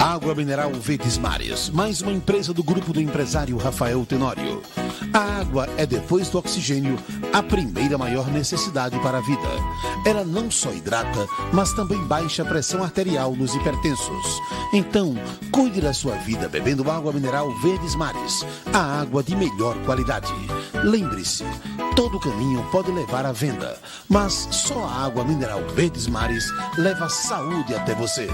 Água mineral Verdes Mares, mais uma empresa do grupo do empresário Rafael Tenório. A água é, depois do oxigênio, a primeira maior necessidade para a vida. Ela não só hidrata, mas também baixa a pressão arterial nos hipertensos. Então, cuide da sua vida bebendo água mineral Verdes Mares, a água de melhor qualidade. Lembre-se, todo caminho pode levar à venda, mas só a água mineral Verdes Mares leva saúde até você.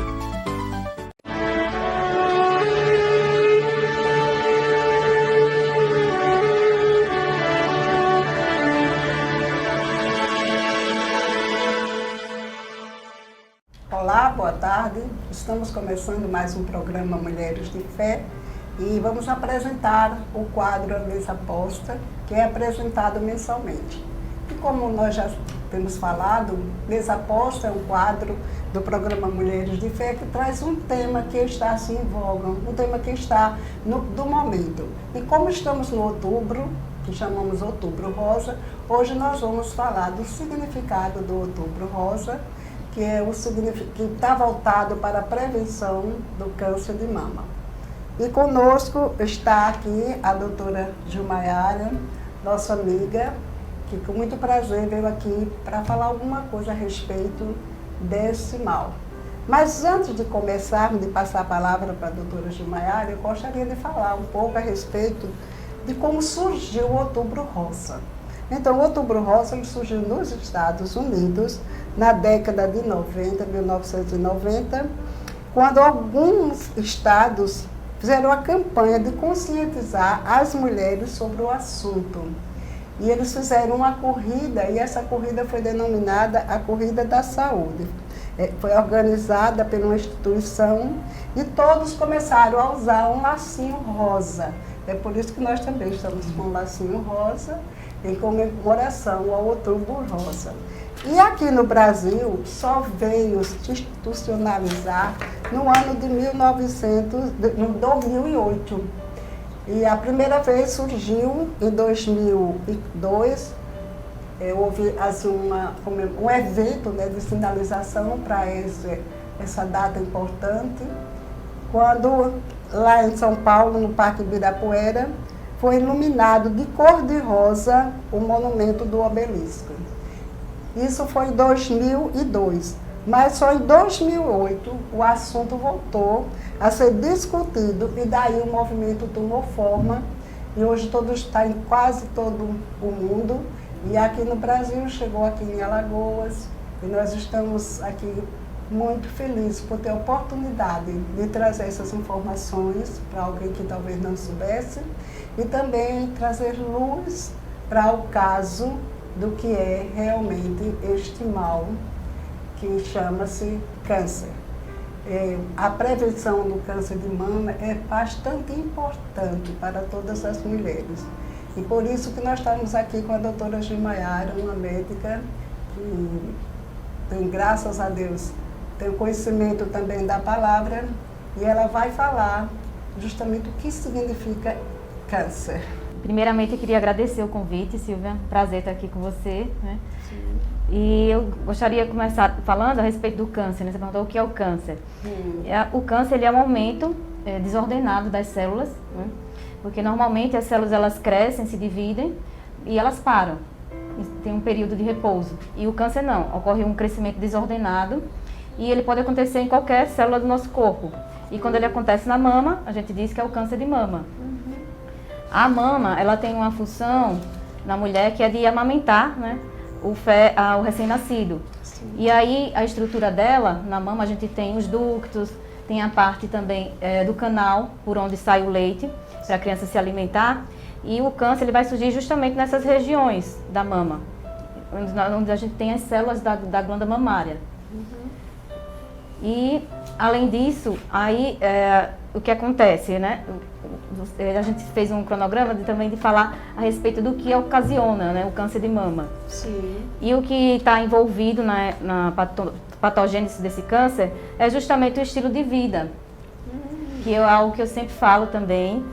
Olá, boa tarde. Estamos começando mais um programa Mulheres de Fé e vamos apresentar o quadro A Mesa Posta, que é apresentado mensalmente. E como nós já temos falado, Mesa Posta é um quadro do programa Mulheres de Fé que traz um tema que está assim em voga, um tema que está do momento. E como estamos no outubro, que chamamos Outubro Rosa, hoje nós vamos falar do significado do Outubro Rosa, que está voltado para a prevenção do câncer de mama. E conosco está aqui a doutora Gilmaiara, nossa amiga, que com muito prazer veio aqui para falar alguma coisa a respeito desse mal. Mas antes de começarmos, de passar a palavra para a doutora Gilmaiara, eu gostaria de falar um pouco a respeito de como surgiu o Outubro Rosa. Então, o Outubro Rosa ele surgiu nos Estados Unidos, na década de 90, 1990, quando alguns estados fizeram a campanha de conscientizar as mulheres sobre o assunto. E eles fizeram uma corrida, e essa corrida foi denominada a Corrida da Saúde. Foi organizada por uma instituição e todos começaram a usar um lacinho rosa. É por isso que nós também estamos com um lacinho rosa, em comemoração ao Outubro Rosa. E aqui no Brasil só veio se institucionalizar no ano de 2008. E a primeira vez surgiu em 2002, houve assim, um evento, né, de sinalização para essa data importante, quando lá em São Paulo, no Parque Ibirapuera, foi iluminado de cor de rosa o monumento do obelisco. Isso foi em 2002, mas só em 2008 o assunto voltou a ser discutido e daí o movimento tomou forma e hoje está em quase todo o mundo e aqui no Brasil chegou aqui em Alagoas e nós estamos aqui muito felizes por ter a oportunidade de trazer essas informações para alguém que talvez não soubesse e também trazer luz para o caso do que é realmente este mal que chama-se câncer. A prevenção do câncer de mama é bastante importante para todas as mulheres. E por isso que nós estamos aqui com a doutora Gilmaiara, uma médica que tem, graças a Deus, tem conhecimento também da palavra e ela vai falar justamente o que significa câncer. Primeiramente, eu queria agradecer o convite, Silvia. Prazer estar aqui com você. Né? E eu gostaria de começar falando a respeito do câncer. Né? Você perguntou o que é o câncer. O câncer ele é um aumento desordenado das células, né? Porque normalmente as células elas crescem, se dividem e elas param. Tem um período de repouso. E o câncer não. Ocorre um crescimento desordenado e ele pode acontecer em qualquer célula do nosso corpo. E quando ele acontece na mama, a gente diz que é o câncer de mama. A mama, ela tem uma função na mulher que é de amamentar, né, o recém-nascido. E aí, a estrutura dela, na mama, a gente tem os ductos, tem a parte também do canal, por onde sai o leite, para a criança se alimentar. E o câncer ele vai surgir justamente nessas regiões da mama, onde a gente tem as células da glândula mamária. E, além disso, aí, o que acontece, né? A gente fez um cronograma também de falar a respeito do que ocasiona, né, o câncer de mama. Sim. E o que está envolvido na patogênese desse câncer é justamente o estilo de vida, que é algo que eu sempre falo também.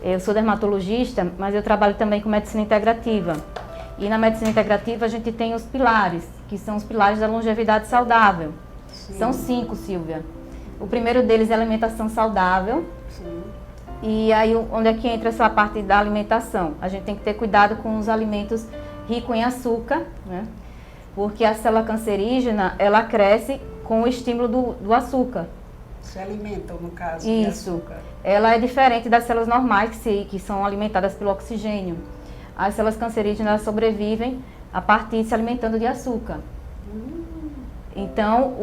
Eu sou dermatologista, mas eu trabalho também com medicina integrativa. E na medicina integrativa a gente tem os pilares, que são os pilares da longevidade saudável. Sim. São 5, Silvia. O primeiro deles é a alimentação saudável. Sim. E aí, onde é que entra essa parte da alimentação? A gente tem que ter cuidado com os alimentos ricos em açúcar, né? Porque a célula cancerígena, ela cresce com o estímulo do açúcar. Se alimentam, no caso, Isso. de açúcar. Ela é diferente das células normais que são alimentadas pelo oxigênio. As células cancerígenas sobrevivem a partir de se alimentando de açúcar. Então,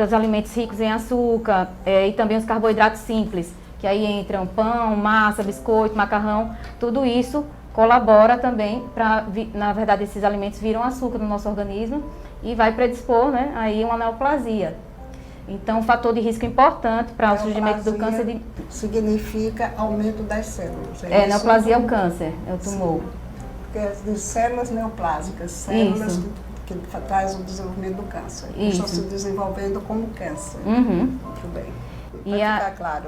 os alimentos ricos em açúcar e também os carboidratos simples, que aí entram pão, massa, biscoito, macarrão, tudo isso colabora também para, na verdade, esses alimentos viram açúcar no nosso organismo e vai predispor, né, aí uma neoplasia. Então, um fator de risco importante para o surgimento do câncer de... Significa aumento das células. Neoplasia é o câncer, é o tumor. Sim. Porque é de células neoplásicas, células que trazem o desenvolvimento do câncer. Estão se desenvolvendo como câncer. Muito bem. Para ficar claro.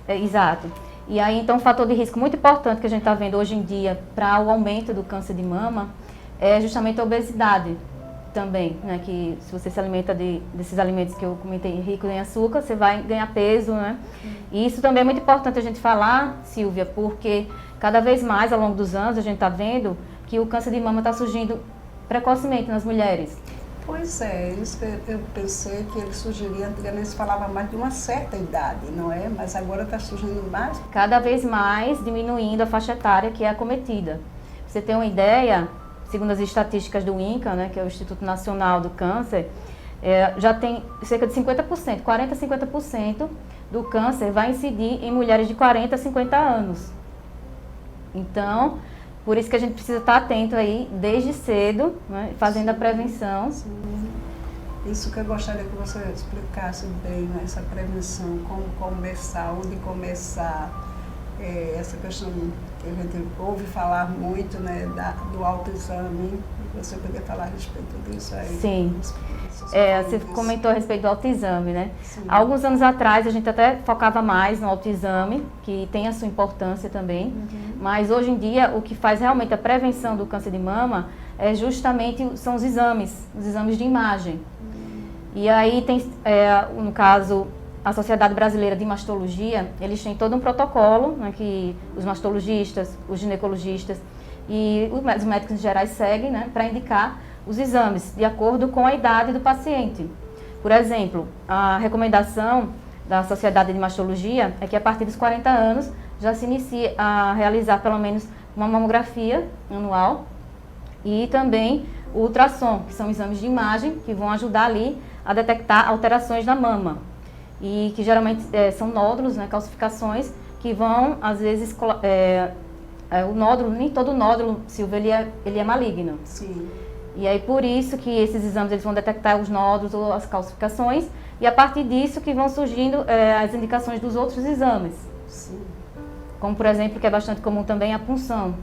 Exato. E aí, então, um fator de risco muito importante que a gente está vendo hoje em dia para o aumento do câncer de mama é justamente a obesidade também, né? Que se você se alimenta desses alimentos que eu comentei, ricos em açúcar, você vai ganhar peso, né? E isso também é muito importante a gente falar, Silvia, porque cada vez mais, ao longo dos anos, a gente está vendo que o câncer de mama está surgindo precocemente nas mulheres. Pois é, isso que eu pensei que ele surgiria, antigamente se falava mais de uma certa idade, não é? Mas agora está surgindo mais. Cada vez mais diminuindo a faixa etária que é acometida. Pra você ter uma ideia, segundo as estatísticas do INCA, né, que é o Instituto Nacional do Câncer, já tem cerca de 50%, 40% a 50% do câncer vai incidir em mulheres de 40 a 50 anos. Então, por isso que a gente precisa estar atento aí desde cedo, né, fazendo a prevenção. Sim. Isso que eu gostaria que você explicasse bem, né, essa prevenção, como começar, onde começar, essa questão que a gente ouve falar muito, né, do autoexame. Você poderia falar a respeito disso aí? Sim. Você comentou a respeito do autoexame, né? Sim. Há alguns anos atrás a gente até focava mais no autoexame, que tem a sua importância também, mas hoje em dia o que faz realmente a prevenção do câncer de mama são os exames de imagem. E aí tem, no caso, a Sociedade Brasileira de Mastologia, eles têm todo um protocolo, né, que os mastologistas, os ginecologistas e os médicos em geral seguem, né, para indicar os exames de acordo com a idade do paciente. Por exemplo, a recomendação da Sociedade de Mastologia é que a partir dos 40 anos já se inicie a realizar pelo menos uma mamografia anual e também o ultrassom, que são exames de imagem que vão ajudar ali a detectar alterações na mama e que geralmente são nódulos, né, calcificações, que vão às vezes o nódulo, nem todo nódulo, Silvia, ele é maligno. Sim. E aí por isso que esses exames eles vão detectar os nódulos ou as calcificações e a partir disso que vão surgindo as indicações dos outros exames. Sim. Como por exemplo, que é bastante comum também a punção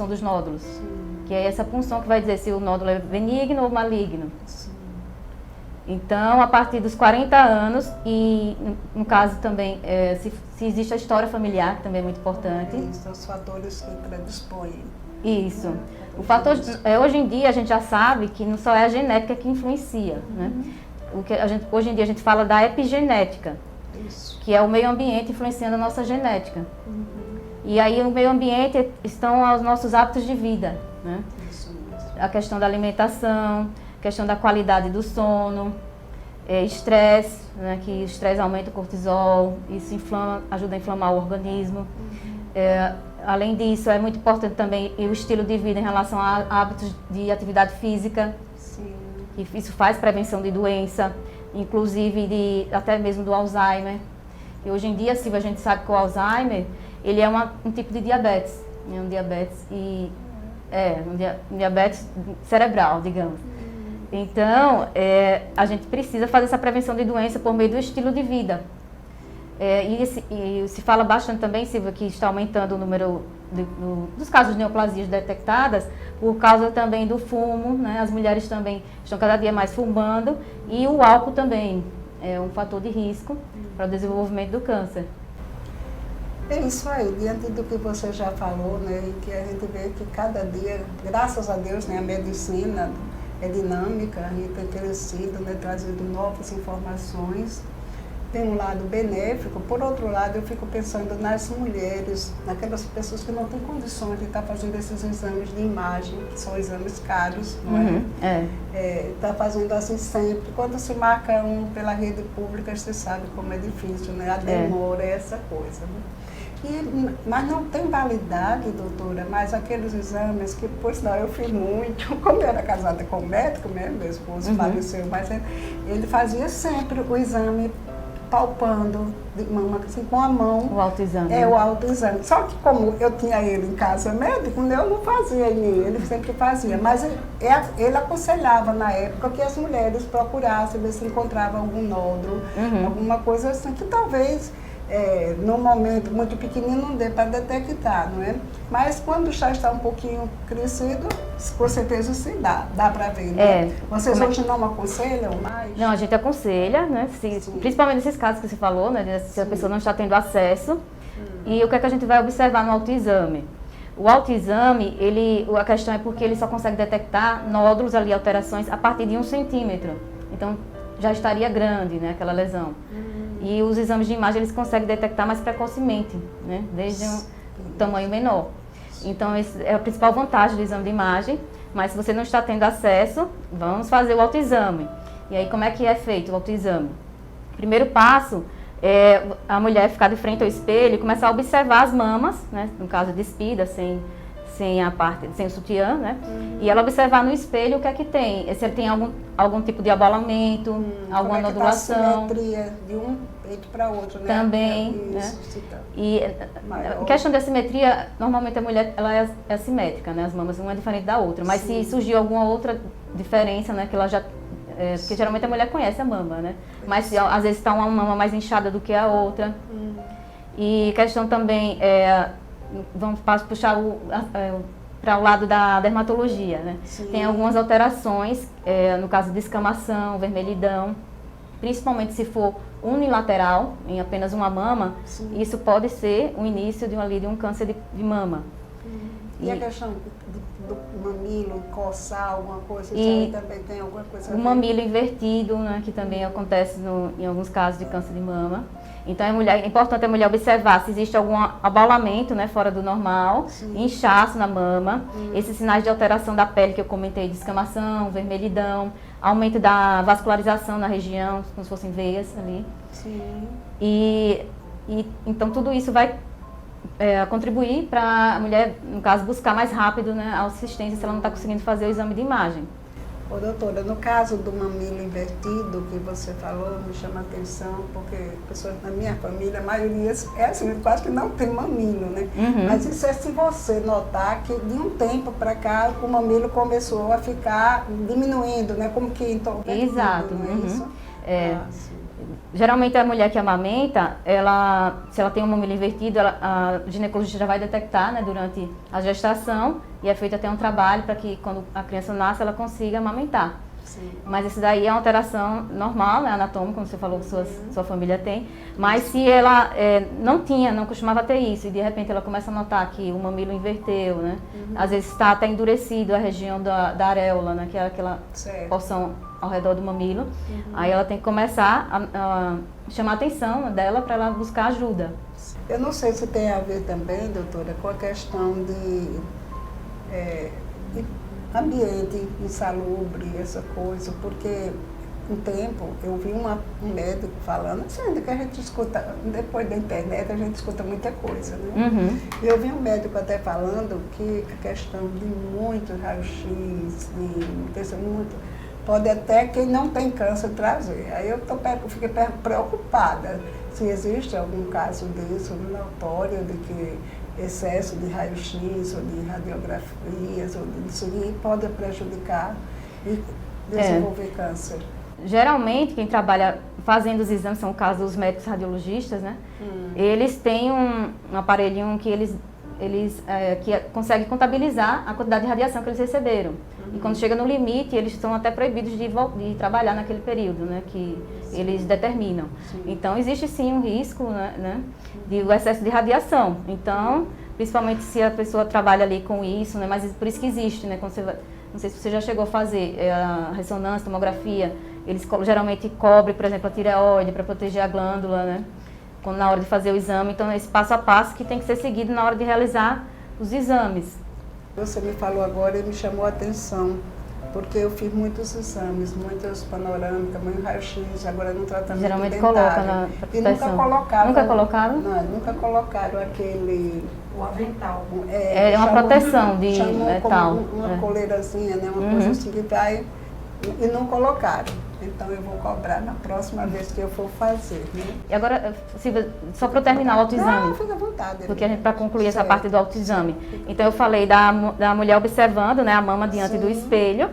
dos nódulos. Sim. Que é essa punção que vai dizer se o nódulo é benigno ou maligno. Sim. Então, a partir dos 40 anos e, no caso também, se existe a história familiar, que também é muito importante. Isso, os fatores que predispõem. Isso. O fator, hoje em dia a gente já sabe que não só é a genética que influencia, né? Hoje em dia a gente fala da epigenética, Isso. que é o meio ambiente influenciando a nossa genética. E aí o meio ambiente estão os nossos hábitos de vida, né? Isso mesmo. A questão da alimentação, questão da qualidade do sono, estresse, né, que o estresse aumenta o cortisol, isso ajuda a inflamar o organismo. Além disso, é muito importante também o estilo de vida em relação a hábitos de atividade física. Sim. Que isso faz prevenção de doença, inclusive até mesmo do Alzheimer. E hoje em dia, Silvia, a gente sabe que o Alzheimer ele é um tipo de diabetes, né, um diabetes cerebral, digamos. Então, a gente precisa fazer essa prevenção de doença por meio do estilo de vida. E se fala bastante também, Silvia, que está aumentando o número dos casos de neoplasias detectadas por causa também do fumo, né? As mulheres também estão cada dia mais fumando e o álcool também é um fator de risco para o desenvolvimento do câncer. É isso aí, diante do que você já falou, né, e que a gente vê que cada dia, graças a Deus, né, a medicina é dinâmica e tem crescido, né, trazendo novas informações. tem um lado benéfico, por outro lado eu fico pensando nas mulheres, naquelas pessoas que não têm condições de estar fazendo esses exames de imagem, que são exames caros, não é? Está fazendo assim sempre. Quando se marca um pela rede pública, você sabe como é difícil, né? A demora é essa coisa, né? Mas não tem validade, doutora, mas aqueles exames que, por sinal, eu fiz muito, como eu era casada com um médico, meu esposo faleceu, mas ele fazia sempre o exame palpando de mama, assim, com a mão. O autoexame. O autoexame. Só que como eu tinha ele em casa médico, eu não fazia em mim, ele sempre fazia. Mas ele aconselhava na época que as mulheres procurassem ver se encontravam algum nódulo, alguma coisa assim, que talvez num momento muito pequenino não dê para detectar, não é? Mas quando já está um pouquinho crescido, com certeza sim dá para ver, né? Vocês hoje não aconselham mais? Não, a gente aconselha, né? Principalmente nesses casos que você falou, né? Se a pessoa não está tendo acesso. E o que é que a gente vai observar no autoexame? O autoexame, a questão é porque ele só consegue detectar nódulos ali, alterações, a partir de 1 centímetro. Então, já estaria grande, né, aquela lesão. E os exames de imagem, eles conseguem detectar mais precocemente, né, desde um tamanho menor. Então, essa é a principal vantagem do exame de imagem. Mas se você não está tendo acesso, vamos fazer o autoexame. E aí, como é que é feito o autoexame? Primeiro passo é a mulher ficar de frente ao espelho e começar a observar as mamas, né, no caso despida, sem o sutiã, né? E ela observar no espelho o que é que tem. Se ele tem algum tipo de abalamento, alguma nodulação. Tá a simetria de um peito para outro, né? Também, né? E a questão da simetria, normalmente a mulher ela é assimétrica, né? As mamas uma é diferente da outra. Mas se surgiu alguma outra diferença, né? Que ela já porque geralmente a mulher conhece a mama, né? Mas às vezes está uma mama mais inchada do que a outra. E questão também vamos puxar para o lado da dermatologia, né? Tem algumas alterações, no caso de descamação, vermelhidão, principalmente se for unilateral, em apenas uma mama, isso pode ser o início de um câncer de mama. E a questão do mamilo, coçar, alguma coisa, isso aí também tem alguma coisa a ver? O mamilo invertido, né, que também acontece em alguns casos de câncer de mama. Então é importante a mulher observar se existe algum abalamento, né, fora do normal, inchaço na mama, esses sinais de alteração da pele que eu comentei, descamação, vermelhidão, aumento da vascularização na região, como se fossem veias ali. E então tudo isso vai contribuir para a mulher, no caso, buscar mais rápido, né, a assistência se ela não está conseguindo fazer o exame de imagem. Ô, doutora, no caso do mamilo invertido que você falou, me chama a atenção, porque pessoas da minha família, a maioria é assim, quase que não tem mamilo, né? Mas isso é se você notar que de um tempo para cá o mamilo começou a ficar diminuindo, né? Como que invertido, exato. Não é isso? Geralmente a mulher que amamenta, se ela tem um mamilo invertido, a ginecologista já vai detectar, né, durante a gestação, e é feito até um trabalho para que quando a criança nasce ela consiga amamentar. Mas isso daí é uma alteração normal, né, anatômica, como você falou que sua família tem. Mas se ela não costumava ter isso, e de repente ela começa a notar que o mamilo inverteu, né, às vezes está até endurecido a região da areola, né, que é aquela porção ao redor do mamilo, aí ela tem que começar a chamar a atenção dela para ela buscar ajuda. Eu não sei se tem a ver também, doutora, com a questão de ambiente insalubre, essa coisa, porque um tempo eu vi um médico falando, assim, ainda que a gente escuta, depois da internet a gente escuta muita coisa, né? Eu vi um médico até falando que a questão de muito raio-x, pode até quem não tem câncer trazer. Aí eu fiquei preocupada se existe algum caso disso notório de que excesso de raio-x ou de radiografias ou disso pode prejudicar e desenvolver câncer. Geralmente quem trabalha fazendo os exames, são o caso dos médicos radiologistas, né? Eles têm um aparelhinho que eles conseguem contabilizar a quantidade de radiação que eles receberam. E quando chega no limite, eles estão até proibidos de trabalhar naquele período, né, que eles determinam. Então, existe sim um risco, né, de o excesso de radiação. Então, principalmente se a pessoa trabalha ali com isso, né, mas por isso que existe, né, quando não sei se você já chegou a fazer a ressonância, tomografia, Eles geralmente cobrem, por exemplo, a tireoide para proteger a glândula, né? Quando, na hora de fazer o exame. Então, esse passo a passo que tem que ser seguido na hora de realizar os exames. Você me falou agora e me chamou a atenção, porque eu fiz muitos exames, muitas panorâmicas, muito raio-x, agora no tratamento Geralmente dentário. coloca na E nunca colocaram. Nunca colocaram? Não, nunca colocaram aquele... O avental. É uma proteção de tal. metal. Uma coleirazinha, né? Uma coisa assim que vai... E não colocaram. Então eu vou cobrar na próxima vez que eu for fazer, né? E agora, Silvia, só para eu terminar o autoexame. Não, fica à vontade. Porque a gente, para concluir essa parte do autoexame. Então eu falei da mulher observando, né, a mama diante do espelho,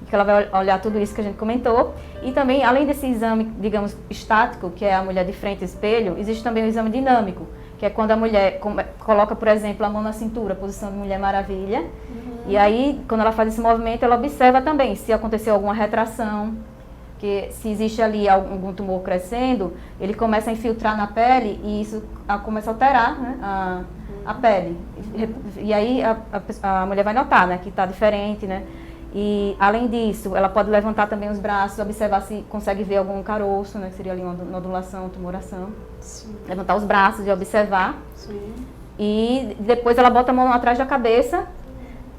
que ela vai olhar tudo isso que a gente comentou. E também, além desse exame, digamos, estático, que é a mulher de frente ao espelho, existe também o exame dinâmico, que é quando a mulher coloca, por exemplo, a mão na cintura, posição de Mulher Maravilha. E aí, quando ela faz esse movimento, ela observa também se aconteceu alguma retração, que se existe ali algum tumor crescendo, ele começa a infiltrar na pele e isso começa a alterar, né, a pele. E aí a mulher vai notar, né, que está diferente, né? E além disso, ela pode levantar também os braços, observar se consegue ver algum caroço, né, que seria ali uma nodulação, tumoração. Sim. Levantar os braços e observar. Sim. E depois ela bota a mão atrás da cabeça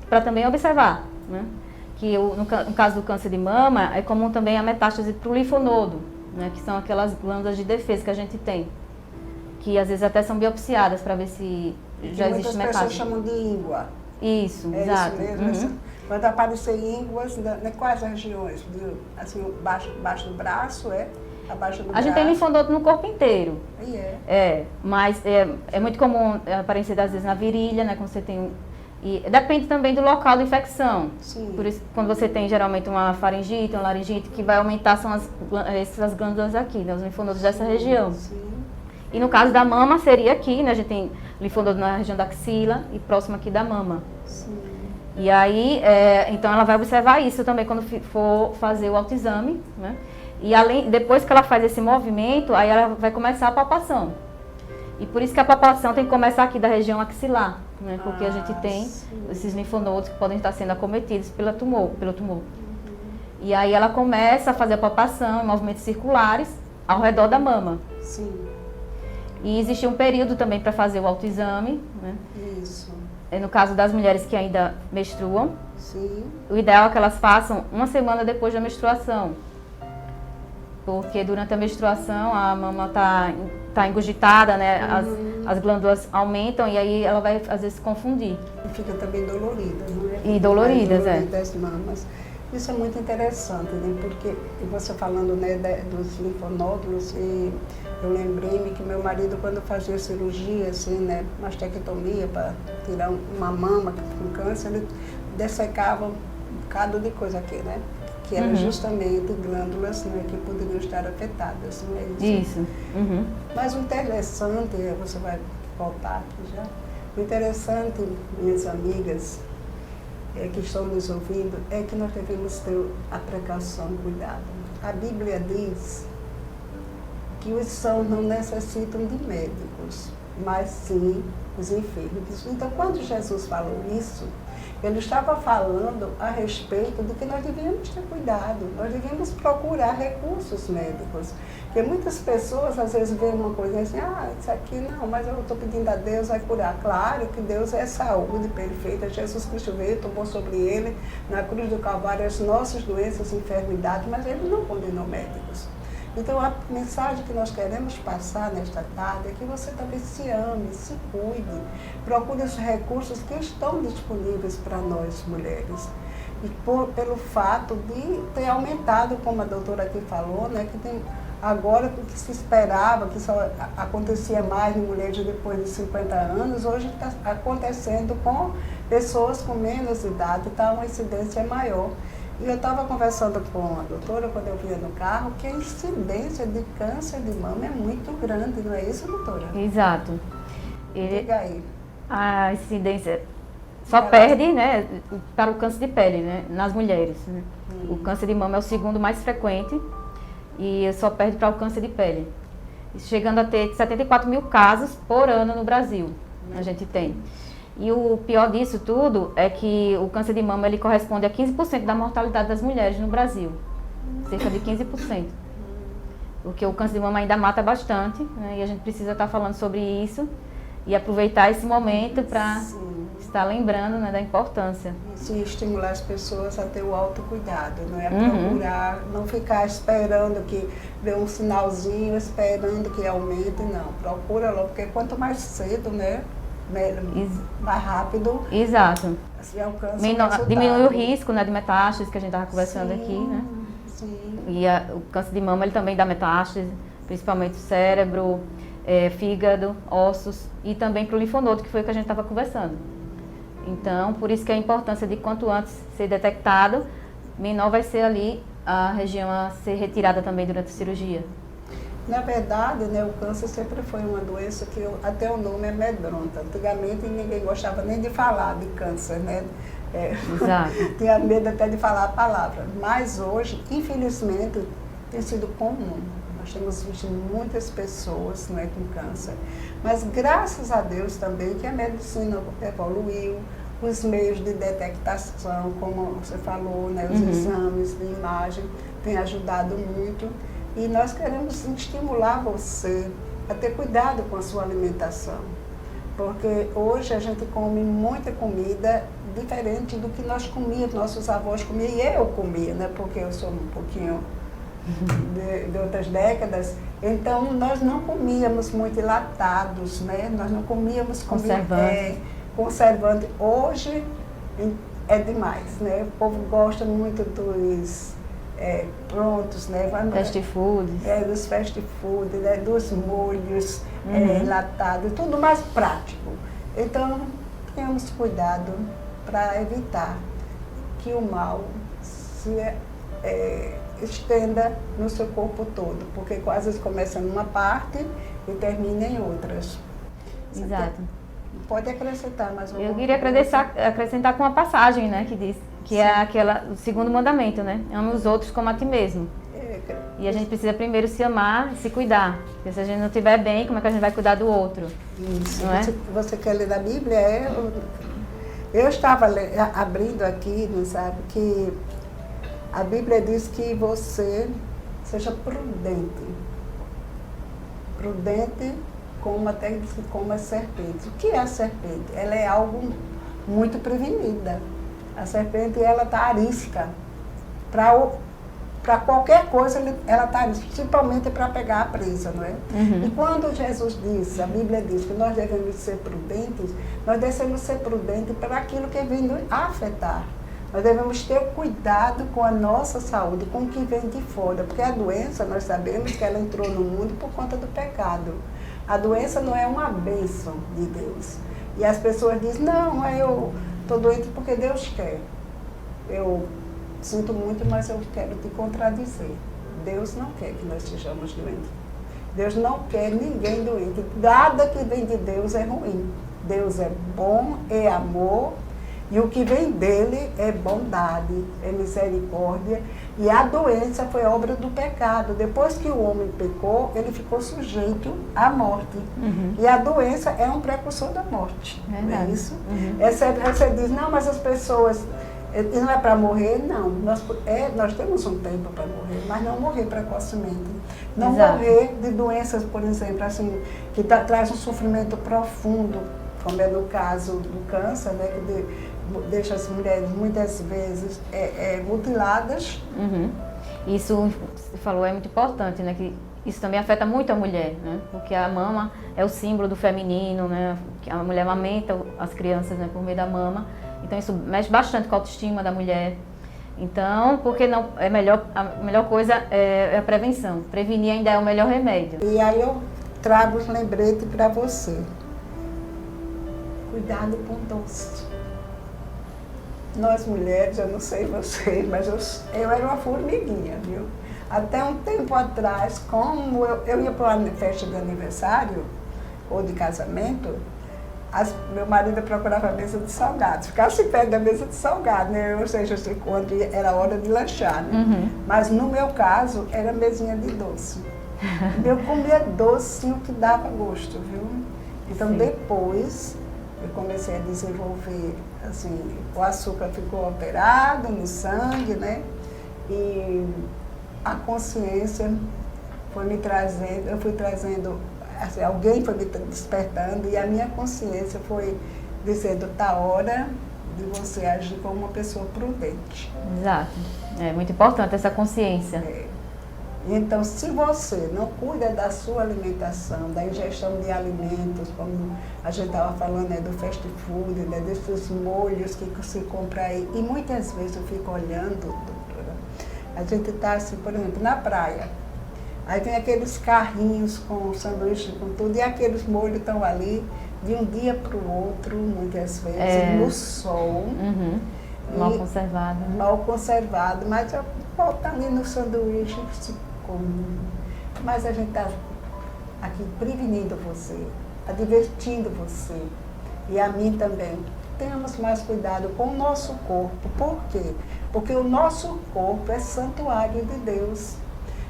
para também observar, né? Que no caso do câncer de mama, é comum também a metástase para o linfonodo, né, que são aquelas glândulas de defesa que a gente tem, que às vezes até são biopsiadas para ver se já existe metástase. Muitas pessoas chamam de íngua. Isso, exato. Isso mesmo. Quando aparecer ínguas, em quais regiões? Assim, baixo do braço, abaixo do braço? A gente tem linfonodo no corpo inteiro. Mas é muito comum aparecer às vezes na virilha, né, quando você tem... E depende também do local da infecção. Sim. Por isso, quando você tem geralmente uma faringite, uma laringite, que vai aumentar são essas glândulas aqui, né, os linfonodos dessa região. Sim. E no caso da mama seria aqui, né, a gente tem linfonodo na região da axila e próximo aqui da mama. Sim. E aí, então ela vai observar isso também quando for fazer o autoexame, né? E depois que ela faz esse movimento, aí ela vai começar a palpação. E por isso que a palpação tem que começar aqui da região axilar, né? Porque a gente tem esses linfonodos que podem estar sendo acometidos pelo tumor. E aí ela começa a fazer a palpação em movimentos circulares ao redor da mama. Sim. E existe um período também para fazer o autoexame, né? Isso. No caso das mulheres que ainda menstruam. Sim. O ideal é que elas façam uma semana depois da menstruação. Porque durante a menstruação a mama está engurgitada, né? As glândulas aumentam e aí ela vai às vezes se confundir. E fica também dolorida, não é? E doloridas, das mamas. Isso é muito interessante, né? Porque você falando, né, dos linfonódulos, e eu lembrei-me que meu marido, quando fazia cirurgia, assim, né, mastectomia para tirar uma mama com câncer, ele dessecava um bocado de coisa aqui, né? Que eram justamente glândulas, né, que poderiam estar afetadas. Não é isso? Mas o interessante, você vai voltar aqui já, o interessante, minhas amigas, que estão nos ouvindo, é que nós devemos ter a precaução, o cuidado. A Bíblia diz que os sãos não necessitam de médicos, mas sim os enfermos. Então, quando Jesus falou isso, ele estava falando a respeito do que nós devíamos ter cuidado, nós devíamos procurar recursos médicos. Porque muitas pessoas às vezes veem uma coisa assim, isso aqui não, mas eu estou pedindo a Deus, vai curar. Claro que Deus é saúde perfeita, Jesus Cristo veio, tomou sobre ele, na cruz do Calvário, as nossas doenças, enfermidades, mas ele não condenou médicos. Então, a mensagem que nós queremos passar nesta tarde é que você também se ame, se cuide, procure os recursos que estão disponíveis para nós, mulheres. E pelo fato de ter aumentado, como a doutora aqui falou, né, que tem agora o que se esperava, que só acontecia mais em mulheres depois de 50 anos, hoje está acontecendo com pessoas com menos idade, então a incidência é maior. E eu estava conversando com a doutora, quando eu vinha no carro, que a incidência de câncer de mama é muito grande, não é isso, doutora? Exato. Diga aí. A incidência só perde, né, para o câncer de pele, né, nas mulheres. Né? O câncer de mama é o segundo mais frequente e só perde para o câncer de pele. Chegando a ter 74 mil casos por ano no Brasil, a gente tem. E o pior disso tudo é que o câncer de mama ele corresponde a 15% da mortalidade das mulheres no Brasil. cerca de 15%. Porque o câncer de mama ainda mata bastante, né? E a gente precisa estar falando sobre isso e aproveitar esse momento para estar lembrando, né, da importância. E estimular as pessoas a ter o autocuidado, não é? Procurar, não ficar esperando que dê um sinalzinho, esperando que aumente, não. Procura logo, porque quanto mais cedo, né, mais rápido. Exato. Se alcança diminui o risco, né, de metástase, que a gente estava conversando aqui, né? Sim. E o câncer de mama, ele também dá metástase, principalmente o cérebro, fígado, ossos e também para o linfonodo, que foi o que a gente estava conversando. Então, por isso que a importância de quanto antes ser detectado, menor vai ser ali a região a ser retirada também durante a cirurgia. Na verdade, né, o câncer sempre foi uma doença que até o nome é amedronta. Antigamente ninguém gostava nem de falar de câncer, né? Exato. Tinha medo até de falar a palavra. Mas hoje, infelizmente, tem sido comum. Nós temos visto muitas pessoas, né, com câncer. Mas graças a Deus também que a medicina evoluiu, os meios de detectação, como você falou, né, os exames de imagem têm ajudado muito. E nós queremos estimular você a ter cuidado com a sua alimentação. Porque hoje a gente come muita comida diferente do que nós comíamos, nossos avós comiam e eu comia, né? Porque eu sou um pouquinho de outras décadas. Então, nós não comíamos muito enlatados, né? Nós não comíamos conservante. Hoje é demais, né? O povo gosta muito dos prontos, né? Fast food. Dos fast food, né? Dos molhos enlatados, tudo mais prático. Então, tenhamos cuidado para evitar que o mal se estenda no seu corpo todo, porque às vezes começa numa parte e termina em outras. Exato. Pode acrescentar mais uma coisa. Eu queria acrescentar com uma passagem, né, que diz que é aquela, o segundo mandamento, né? Ame os outros como a ti mesmo. E a gente precisa primeiro se amar e se cuidar. Porque se a gente não estiver bem, como é que a gente vai cuidar do outro? Isso. Não é? Você quer ler da Bíblia? Eu estava abrindo aqui, não sabe, que a Bíblia diz que você seja prudente. Prudente como a serpente. O que é a serpente? Ela é algo muito prevenida. A serpente, ela está arisca. Para qualquer coisa, ela está arisca, principalmente para pegar a presa, não é? E quando Jesus diz, a Bíblia diz que nós devemos ser prudentes, nós devemos ser prudentes para aquilo que vem nos afetar. Nós devemos ter cuidado com a nossa saúde, com o que vem de fora, porque a doença, nós sabemos que ela entrou no mundo por conta do pecado. A doença não é uma bênção de Deus. E as pessoas dizem, não, eu estou doente porque Deus quer. Eu sinto muito, mas eu quero te contradizer. Deus não quer que nós sejamos doentes. Deus não quer ninguém doente. Nada que vem de Deus é ruim. Deus é bom, é amor, e o que vem dele é bondade, é misericórdia. E a doença foi obra do pecado. Depois que o homem pecou, ele ficou sujeito à morte. E a doença é um precursor da morte. Não é isso? Você diz, não, mas as pessoas... E não é para morrer? Não. Nós temos um tempo para morrer, mas não morrer precocemente. Não morrer de doenças, por exemplo, assim, que traz um sofrimento profundo, como é no caso do câncer, né, que deixa as mulheres muitas vezes mutiladas. Isso que você falou é muito importante, né? Que isso também afeta muito a mulher, né? Porque a mama é o símbolo do feminino, né? A mulher amamenta as crianças, né, por meio da mama. Então isso mexe bastante com a autoestima da mulher. Então, porque não a melhor coisa é a prevenção. Prevenir ainda é o melhor remédio. E aí eu trago os lembretes para você. Cuidado com o doce. Nós mulheres, eu não sei vocês, mas eu era uma formiguinha, viu? Até um tempo atrás, como eu ia para uma festa de aniversário ou de casamento, meu marido procurava a mesa de salgados, ficasse perto da mesa de salgados, né? Ou seja, quando era hora de lanchar, né? Mas no meu caso, era mesinha de doce. Eu comia doce o que dava gosto, viu? Então depois eu comecei a desenvolver, assim, o açúcar ficou alterado no sangue, né? E a consciência foi me trazendo, eu fui trazendo, assim, alguém foi me despertando e a minha consciência foi dizendo, tá hora de você agir como uma pessoa prudente. Exato. É muito importante essa consciência. Então, se você não cuida da sua alimentação, da ingestão de alimentos, como a gente estava falando, do fast food, desses molhos que se compra aí, e muitas vezes eu fico olhando, doutora, a gente está assim, por exemplo, na praia, aí tem aqueles carrinhos com sanduíche, com tudo, e aqueles molhos estão ali de um dia para o outro, muitas vezes, no sol. Mal conservado. Mal conservado, mas volta ali no sanduíche, se come. Mas a gente está aqui prevenindo você, advertindo você, e a mim também. Tenhamos mais cuidado com o nosso corpo. Por quê? Porque o nosso corpo é santuário de Deus.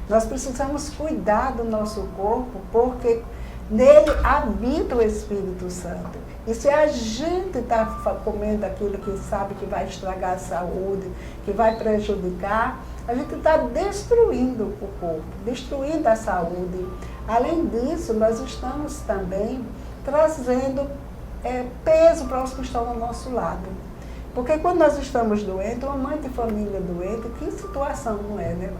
Nós precisamos cuidar do nosso corpo, porque nele habita o Espírito Santo. E se a gente está comendo aquilo que sabe que vai estragar a saúde, que vai prejudicar, a gente está destruindo o corpo, destruindo a saúde. Além disso, nós estamos também trazendo peso para os que estão ao nosso lado. Porque quando nós estamos doentes, uma mãe de família doente, que situação não é, né?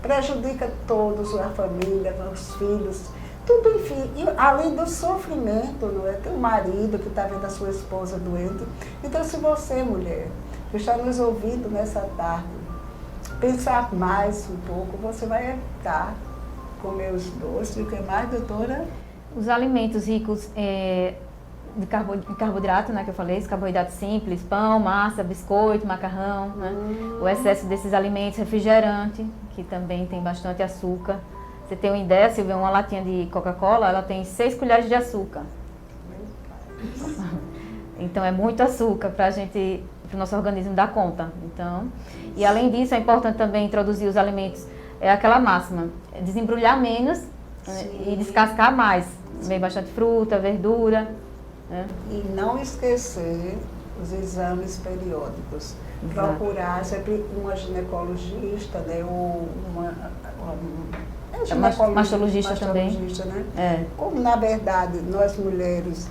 Prejudica todos, a família, os filhos, tudo, enfim. E além do sofrimento, não é? Tem um marido que está vendo a sua esposa doente. Então, se você, mulher, que está nos ouvindo nessa tarde, pensar mais um pouco, você vai evitar comer os doces. E o que mais, doutora? Os alimentos ricos de carboidrato, né, que eu falei, os carboidratos simples, pão, massa, biscoito, macarrão, né? O excesso desses alimentos, refrigerante, que também tem bastante açúcar. Você tem uma ideia, Silvia, uma latinha de Coca-Cola, ela tem 6 colheres de açúcar. Então é muito açúcar para o nosso organismo dar conta. Então, e além disso, é importante também introduzir os alimentos, aquela máxima, desembrulhar menos, né, e descascar mais. Comer bastante fruta, verdura. Né? E não esquecer os exames periódicos. Exato. Procurar sempre uma ginecologista, né, ou uma mastologista também. Né? Como, na verdade, nós mulheres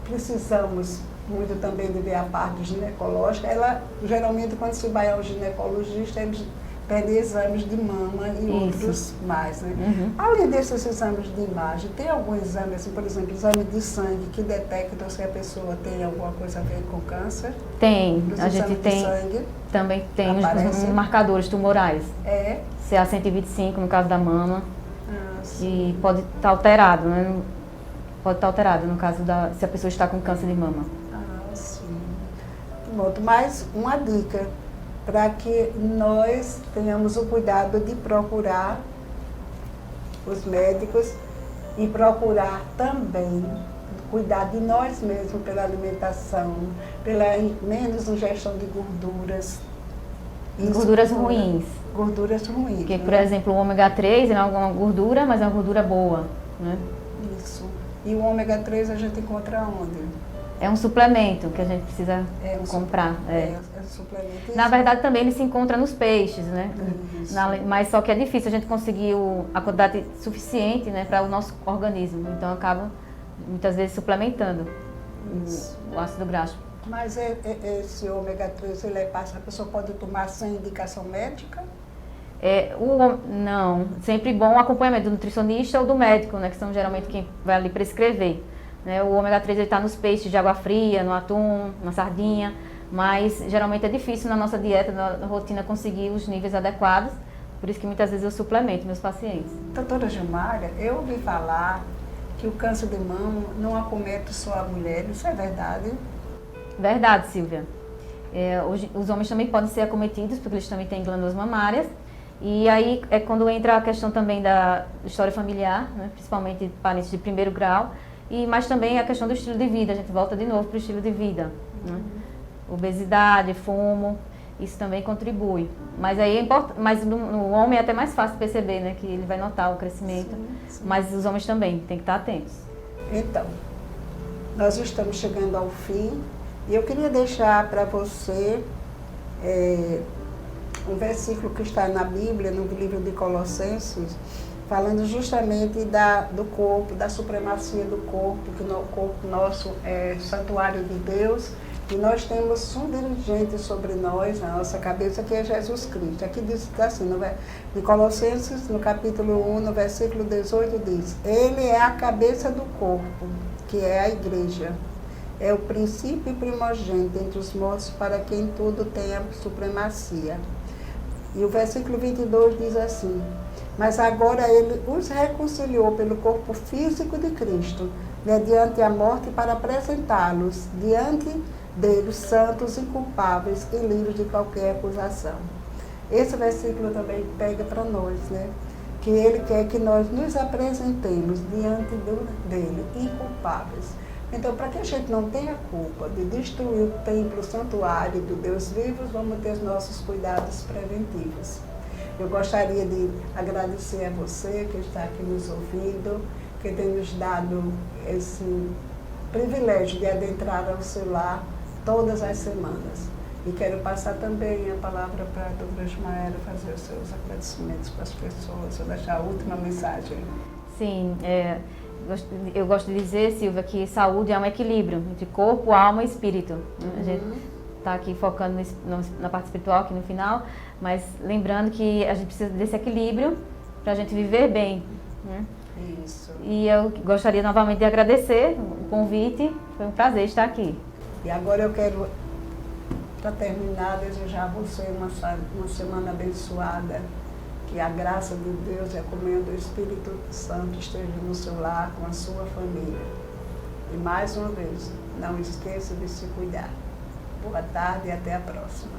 precisamos muito também de ver a parte ginecológica, geralmente, quando se vai ao ginecologista, eles pedem exames de mama e outros mais. Né? Além desses exames de imagem, tem algum exame, assim, por exemplo, exame de sangue, que detecta se a pessoa tem alguma coisa a ver com câncer? Tem. Os a gente tem sangue, também tem os marcadores tumorais. CA125 no caso da mama. E pode estar alterado, né? Pode estar alterado no caso se a pessoa está com câncer de mama. Sim. Pronto, mais uma dica para que nós tenhamos o cuidado de procurar os médicos e procurar também cuidar de nós mesmos pela alimentação, pela menos ingestão de gorduras. Gorduras ruins. Gorduras ruins. Porque, por exemplo, o ômega 3 é uma gordura, mas é uma gordura boa. Né? Isso. E o ômega 3 a gente encontra onde? É um suplemento que a gente precisa comprar. Suplemento. Na verdade, também ele se encontra nos peixes, né? Mas só que é difícil a gente conseguir a quantidade suficiente, né, para o nosso organismo. Então, acaba, muitas vezes, suplementando o ácido graxo. Mas esse ômega 3, a pessoa pode tomar sem indicação médica? Não, sempre bom o acompanhamento do nutricionista ou do médico, né, que são geralmente quem vai ali prescrever. Né? O ômega 3 está nos peixes de água fria, no atum, na sardinha, mas geralmente é difícil na nossa dieta, na rotina, conseguir os níveis adequados, por isso que muitas vezes eu suplemento meus pacientes. Doutora Gilmária, eu ouvi falar que o câncer de mama não acomete só a mulher, isso é verdade? Verdade, Silvia. Os homens também podem ser acometidos, porque eles também têm glândulas mamárias. E aí é quando entra a questão também da história familiar, né, principalmente parentes de primeiro grau, mas também a questão do estilo de vida. A gente volta de novo para o estilo de vida. Né? Obesidade, fumo, isso também contribui. Mas aí mas no homem é até mais fácil perceber, né, que ele vai notar o crescimento. Sim. Mas os homens também têm que estar atentos. Então, nós estamos chegando ao fim. E eu queria deixar para você um versículo que está na Bíblia, no livro de Colossenses, falando justamente do corpo, da supremacia do corpo, que o corpo nosso é santuário de Deus, e nós temos um dirigente sobre nós, na nossa cabeça, que é Jesus Cristo. Aqui diz assim, em Colossenses, no capítulo 1, no versículo 18, diz: Ele é a cabeça do corpo, que é a igreja. É o princípio e primogênito entre os mortos, para quem tudo tem a supremacia. E o versículo 22 diz assim: Mas agora ele os reconciliou pelo corpo físico de Cristo, mediante a morte, para apresentá-los diante deles santos, inculpáveis e livres de qualquer acusação. Esse versículo também pega para nós, né? Que ele quer que nós nos apresentemos diante dele, inculpáveis. Então, para que a gente não tenha culpa de destruir o templo, o santuário do Deus vivo, vamos ter os nossos cuidados preventivos. Eu gostaria de agradecer a você que está aqui nos ouvindo, que tem nos dado esse privilégio de adentrar ao seu lar todas as semanas. E quero passar também a palavra para a doutora Ismaela fazer os seus agradecimentos para as pessoas. Vou deixar a última mensagem. Sim, eu gosto de dizer, Silvia, que saúde é um equilíbrio entre corpo, alma e espírito. A gente está aqui focando na parte espiritual aqui no final, mas lembrando que a gente precisa desse equilíbrio para a gente viver bem. Né? Isso. E eu gostaria novamente de agradecer o convite, foi um prazer estar aqui. E agora eu quero, para terminar, desejar a você uma semana abençoada, que a graça de Deus e a comunhão do Espírito Santo esteja no seu lar, com a sua família. E mais uma vez, não esqueça de se cuidar. Boa tarde e até a próxima.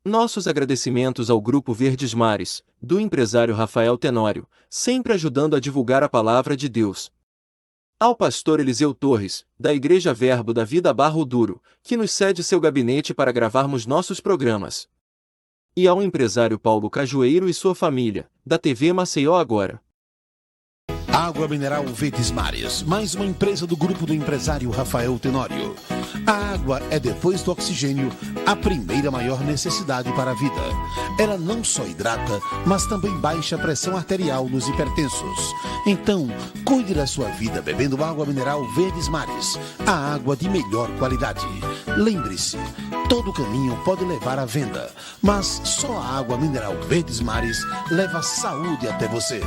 Nossos agradecimentos ao Grupo Verdes Mares, do empresário Rafael Tenório, sempre ajudando a divulgar a palavra de Deus. Ao pastor Eliseu Torres, da Igreja Verbo da Vida Barro Duro, que nos cede seu gabinete para gravarmos nossos programas. E ao empresário Paulo Cajueiro e sua família, da TV Maceió Agora. Água Mineral Verdes Mares, mais uma empresa do grupo do empresário Rafael Tenório. A água é, depois do oxigênio, a primeira maior necessidade para a vida. Ela não só hidrata, mas também baixa a pressão arterial nos hipertensos. Então, cuide da sua vida bebendo água mineral Verdes Mares, a água de melhor qualidade. Lembre-se, todo caminho pode levar à venda, mas só a água mineral Verdes Mares leva saúde até você.